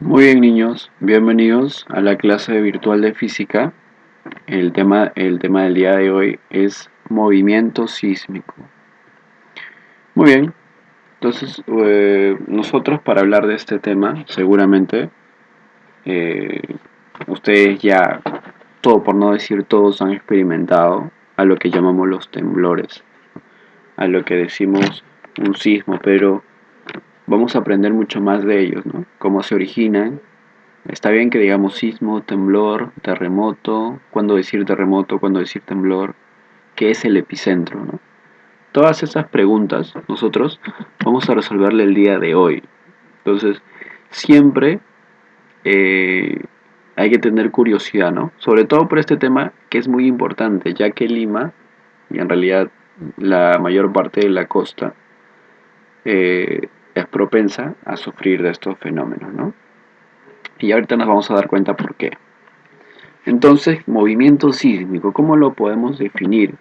Muy bien, niños, bienvenidos a la clase virtual de física. El tema del día de hoy es movimiento sísmico. Muy bien, entonces nosotros para hablar de este tema, seguramente eh, ustedes ya, todo por no decir todos, han experimentado a lo que llamamos los temblores, a lo que decimos un sismo, pero vamos a aprender mucho más de ellos, ¿no? Cómo se originan. Está bien que digamos sismo, temblor, terremoto, cuándo decir terremoto, cuándo decir temblor, qué es el epicentro, ¿no? Todas esas preguntas nosotros vamos a resolverle el día de hoy. Entonces, siempre eh, hay que tener curiosidad, ¿no? Sobre todo por este tema que es muy importante, ya que Lima, y en realidad la mayor parte de la costa, es propensa a sufrir de estos fenómenos, ¿no? Y ahorita nos vamos a dar cuenta por qué. Entonces, movimiento sísmico, ¿cómo lo podemos definir?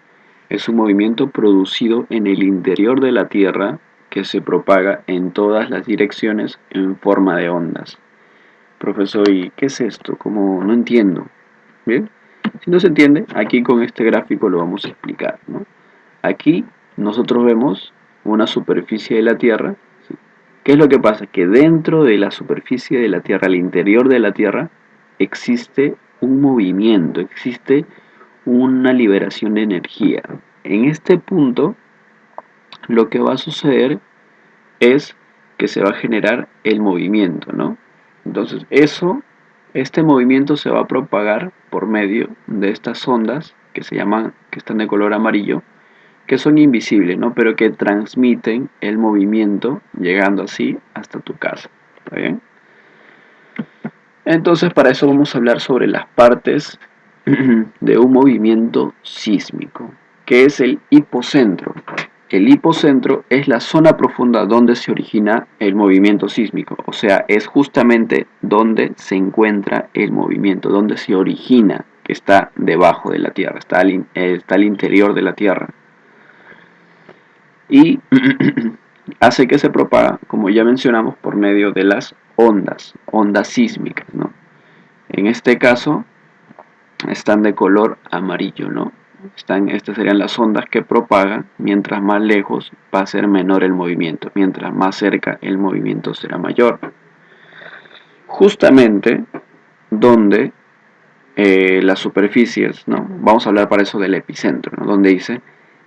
Es un movimiento producido en el interior de la Tierra que se propaga en todas las direcciones en forma de ondas. Profesor, ¿y qué es esto? ¿Cómo? No entiendo. ¿Bien? Si no se entiende, aquí con este gráfico lo vamos a explicar, ¿no? Aquí nosotros vemos una superficie de la Tierra. ¿Sí? ¿Qué es lo que pasa? Que dentro de la superficie de la Tierra, al interior de la Tierra, existe un movimiento, existe una liberación de energía. En este punto, lo que va a suceder es que se va a generar el movimiento, ¿no? Entonces, este movimiento se va a propagar por medio de estas ondas que se llaman, que están de color amarillo, que son invisibles, ¿no? Pero que transmiten el movimiento llegando así hasta tu casa. ¿Está bien? Entonces, para eso vamos a hablar sobre las partes de un movimiento sísmico, que es el hipocentro. El hipocentro es la zona profunda donde se origina el movimiento sísmico, o sea, es justamente donde se encuentra el movimiento, donde se origina, que está debajo de la Tierra, está al interior de la Tierra. Y hace que se propaga, como ya mencionamos, por medio de las ondas sísmicas, ¿no? En este caso, están de color amarillo, ¿no? Estas serían las ondas que propagan, mientras más lejos va a ser menor el movimiento, mientras más cerca el movimiento será mayor. Justamente donde las superficies, ¿no? Vamos a hablar para eso del epicentro, ¿no? Donde dice,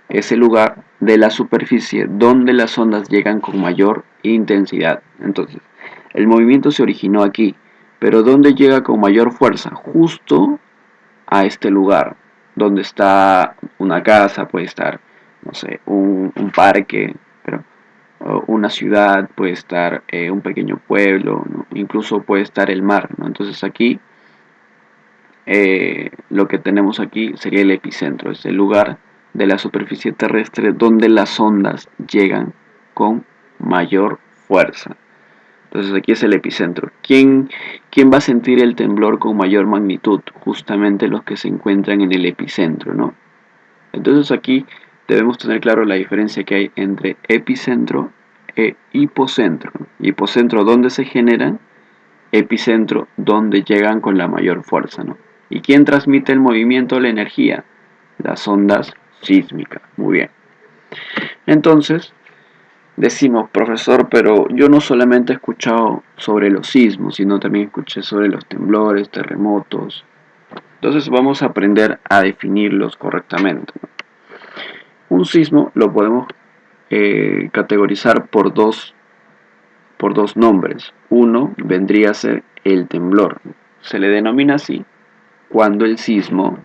es el lugar de la superficie donde las ondas llegan con mayor intensidad. Entonces, el movimiento se originó aquí, pero ¿dónde llega con mayor fuerza? Justo a este lugar, donde está una casa, puede estar, no sé, un parque, pero una ciudad, puede estar un pequeño pueblo, ¿no? Incluso puede estar el mar, ¿no? Entonces aquí lo que tenemos aquí sería el epicentro, es el lugar de la superficie terrestre donde las ondas llegan con mayor fuerza. Entonces aquí es el epicentro. ¿Quién va a sentir el temblor con mayor magnitud? Justamente los que se encuentran en el epicentro, ¿no? Entonces aquí debemos tener claro la diferencia que hay entre epicentro e hipocentro. Hipocentro donde se generan, epicentro donde llegan con la mayor fuerza, ¿no? ¿Y quién transmite el movimiento, la energía? Las ondas sísmicas. Muy bien. Entonces, decimos, profesor, pero yo no solamente he escuchado sobre los sismos, sino también escuché sobre los temblores, terremotos. Entonces vamos a aprender a definirlos correctamente, ¿no? Un sismo lo podemos categorizar por dos nombres. Uno vendría a ser el temblor. Se le denomina así cuando el sismo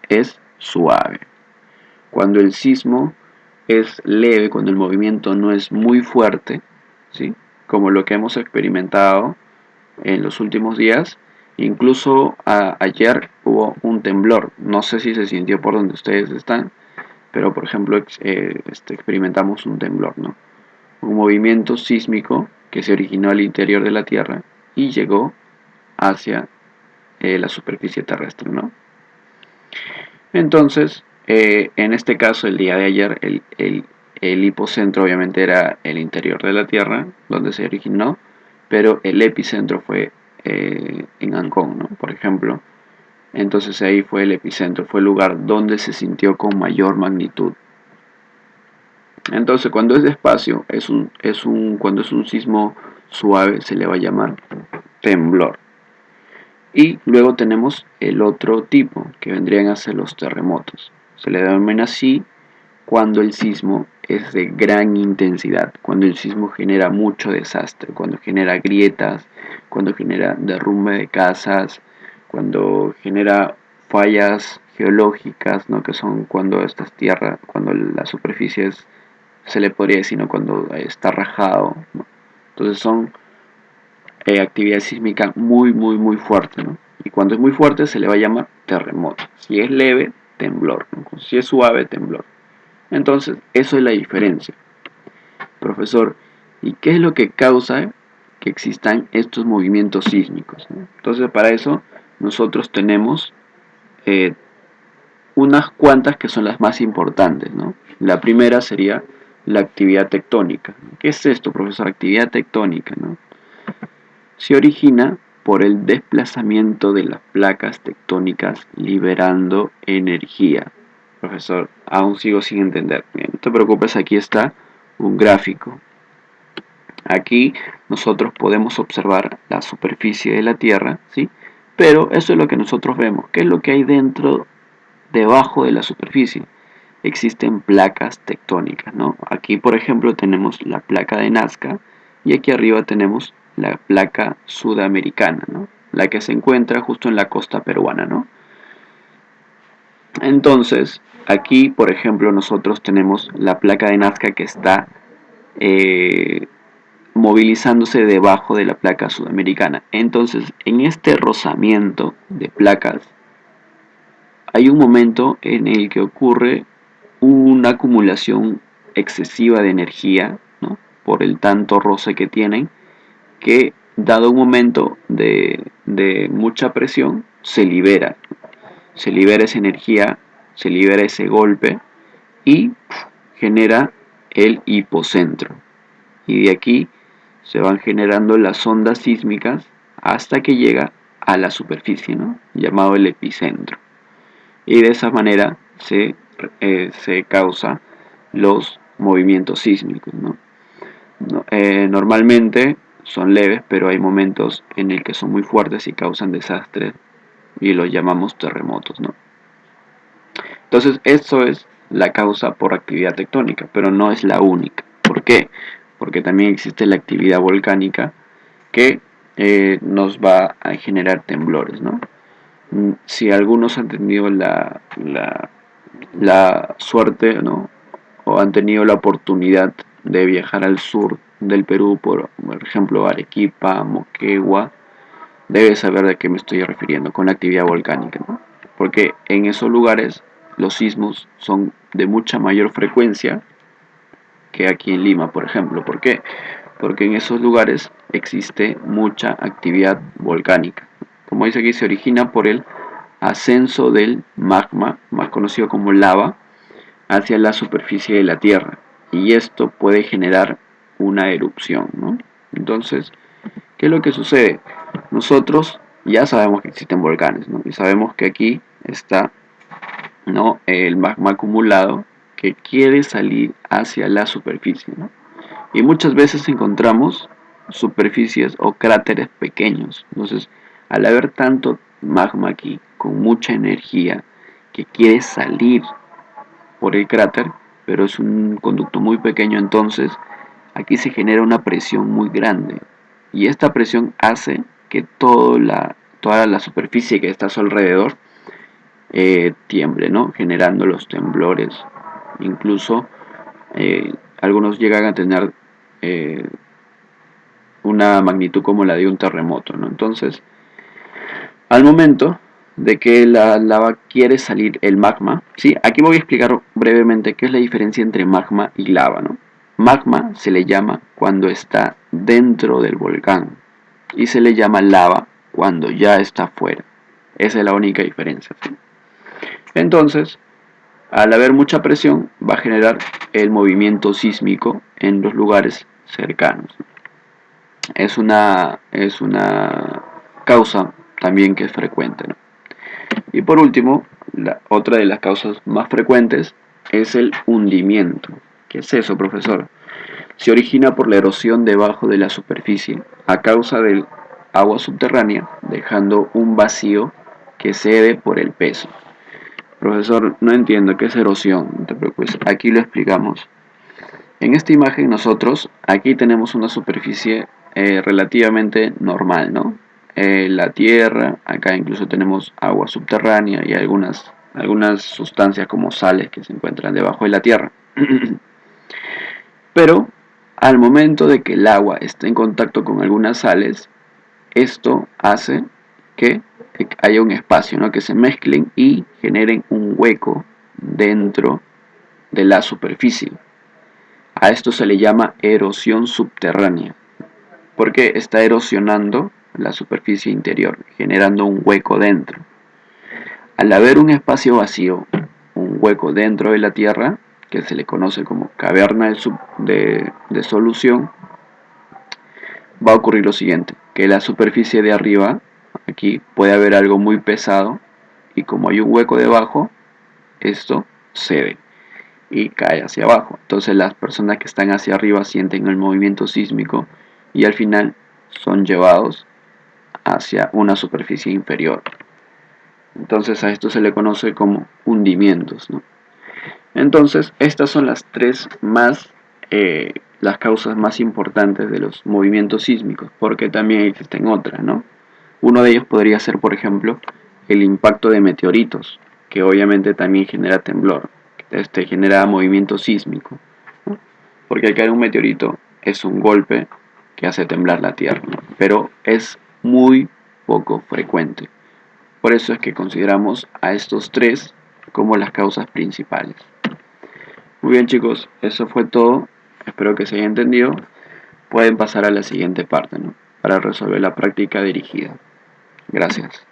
es suave. Cuando el sismo es leve, cuando el movimiento no es muy fuerte, ¿sí? Como lo que hemos experimentado en los últimos días. Incluso ayer hubo un temblor. No sé si se sintió por donde ustedes están, pero por ejemplo experimentamos un temblor, ¿no? Un movimiento sísmico que se originó al interior de la Tierra y llegó hacia la superficie terrestre, ¿no? Entonces, en este caso, el día de ayer, el hipocentro obviamente era el interior de la Tierra, donde se originó, pero el epicentro fue en Ancón, ¿no? Por ejemplo. Entonces ahí fue el epicentro, fue el lugar donde se sintió con mayor magnitud. Entonces cuando es despacio, cuando es un sismo suave, se le va a llamar temblor. Y luego tenemos el otro tipo, que vendrían a ser los terremotos. Se le denomina así cuando el sismo es de gran intensidad, cuando el sismo genera mucho desastre, cuando genera grietas, cuando genera derrumbe de casas, cuando genera fallas geológicas, ¿no? Que son cuando estas tierras, cuando la superficie se le podría decir, ¿no? Cuando está rajado, ¿no? Entonces son actividad sísmica muy fuerte, ¿no? Y cuando es muy fuerte se le va a llamar terremoto. Si es leve, temblor, ¿no? Si es suave, temblor. Entonces, eso es la diferencia. Profesor, ¿y qué es lo que causa que existan estos movimientos sísmicos, ¿no? Entonces, para eso nosotros tenemos eh, unas cuantas que son las más importantes, ¿no? La primera sería la actividad tectónica. ¿Qué es esto, profesor? Actividad tectónica, ¿no? Se origina por el desplazamiento de las placas tectónicas liberando energía. Profesor, aún sigo sin entender. Bien, no te preocupes, aquí está un gráfico. Aquí nosotros podemos observar la superficie de la Tierra, ¿sí? Pero eso es lo que nosotros vemos. ¿Qué es lo que hay dentro, debajo de la superficie? Existen placas tectónicas, ¿no? Aquí, por ejemplo, tenemos la placa de Nazca y aquí arriba tenemos la placa sudamericana, ¿no? La que se encuentra justo en la costa peruana, ¿no? Entonces, aquí, por ejemplo, nosotros tenemos la placa de Nazca que está eh, movilizándose debajo de la placa sudamericana. Entonces, en este rozamiento de placas, hay un momento en el que ocurre una acumulación excesiva de energía, ¿no? Por el tanto roce que tienen, que dado un momento de mucha presión, se libera esa energía, se libera ese golpe y genera el hipocentro. Y de aquí se van generando las ondas sísmicas hasta que llega a la superficie, ¿no? Llamado el epicentro. Y de esa manera se causa los movimientos sísmicos, ¿no? Normalmente son leves, pero hay momentos en el que son muy fuertes y causan desastres y los llamamos terremotos, ¿no? Entonces, esto es la causa por actividad tectónica, pero no es la única. ¿Por qué? Porque también existe la actividad volcánica que nos va a generar temblores, ¿no? Si algunos han tenido la suerte, ¿no? O han tenido la oportunidad de viajar al sur del Perú, por ejemplo, Arequipa, Moquegua, debe saber de qué me estoy refiriendo con la actividad volcánica, ¿no? Porque en esos lugares los sismos son de mucha mayor frecuencia que aquí en Lima, por ejemplo. ¿Por qué? Porque en esos lugares existe mucha actividad volcánica. Como dice aquí, se origina por el ascenso del magma, más conocido como lava, hacia la superficie de la Tierra. Y esto puede generar una erupción, ¿no? Entonces, ¿qué es lo que sucede? Nosotros ya sabemos que existen volcanes, ¿no? Y sabemos que aquí está, ¿no? El magma acumulado que quiere salir hacia la superficie, ¿no? Y muchas veces encontramos superficies o cráteres pequeños. Entonces, al haber tanto magma aquí, con mucha energía, que quiere salir por el cráter, pero es un conducto muy pequeño, entonces aquí se genera una presión muy grande. Y esta presión hace que toda la superficie que está a su alrededor tiemble, ¿no? Generando los temblores. Incluso algunos llegan a tener eh, una magnitud como la de un terremoto, ¿no? Entonces, al momento de que la lava quiere salir el magma, ¿sí? Aquí voy a explicar brevemente qué es la diferencia entre magma y lava, ¿no? Magma se le llama cuando está dentro del volcán y se le llama lava cuando ya está fuera. Esa es la única diferencia, ¿sí? Entonces, al haber mucha presión, va a generar el movimiento sísmico en los lugares cercanos. Es una causa también que es frecuente, ¿no? Y por último, otra de las causas más frecuentes es el hundimiento. ¿Qué es eso, profesor? Se origina por la erosión debajo de la superficie a causa del agua subterránea, dejando un vacío que cede por el peso. Profesor, no entiendo qué es erosión, no te preocupes, aquí lo explicamos. En esta imagen nosotros, aquí tenemos una superficie relativamente normal, ¿no? La tierra, acá incluso tenemos agua subterránea y algunas sustancias como sales que se encuentran debajo de la tierra. Pero al momento de que el agua esté en contacto con algunas sales, esto hace que haya un espacio, ¿no? Que se mezclen y generen un hueco dentro de la superficie. A esto se le llama erosión subterránea, porque está erosionando la superficie interior, generando un hueco dentro. Al haber un espacio vacío, un hueco dentro de la Tierra, que se le conoce como caverna de solución, va a ocurrir lo siguiente, que la superficie de arriba, aquí puede haber algo muy pesado, y como hay un hueco debajo, esto cede y cae hacia abajo. Entonces las personas que están hacia arriba sienten el movimiento sísmico y al final son llevados hacia una superficie inferior. Entonces a esto se le conoce como hundimientos, ¿no? Entonces estas son las causas más importantes de los movimientos sísmicos, porque también existen otras, ¿no? Uno de ellos podría ser, por ejemplo, el impacto de meteoritos, que obviamente también genera temblor, genera movimiento sísmico, ¿no? Porque al caer un meteorito es un golpe que hace temblar la Tierra, ¿no? Pero es muy poco frecuente. Por eso es que consideramos a estos tres como las causas principales. Muy bien, chicos, eso fue todo. Espero que se haya entendido. Pueden pasar a la siguiente parte, ¿no? Para resolver la práctica dirigida. Gracias.